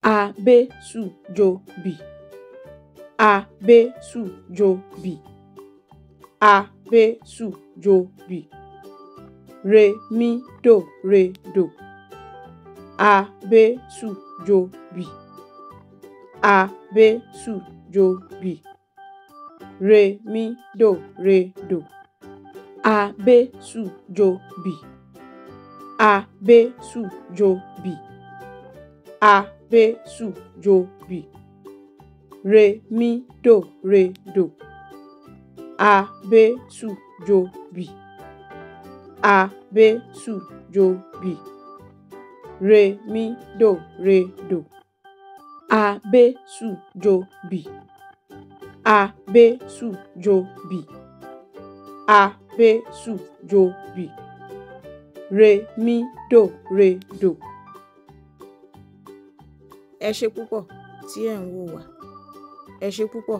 A B su jo bi. A B su jo bi. A B su jo bi. Re mi do re do. A B su jo bi. A B su jo bi. Re mi do re do. A B su jo bi. A B su jo bi. A B su jo bi. Re mi do re do. A B su jo bi. A B su jo bi. Re mi do re do. A B su jo bi. A B su jo bi. A B su jo bi. Re mi do re do. Ẹ ṣé púpọ̀ tí ẹ̀ ń wò wá. Ẹ ṣé púpọ̀.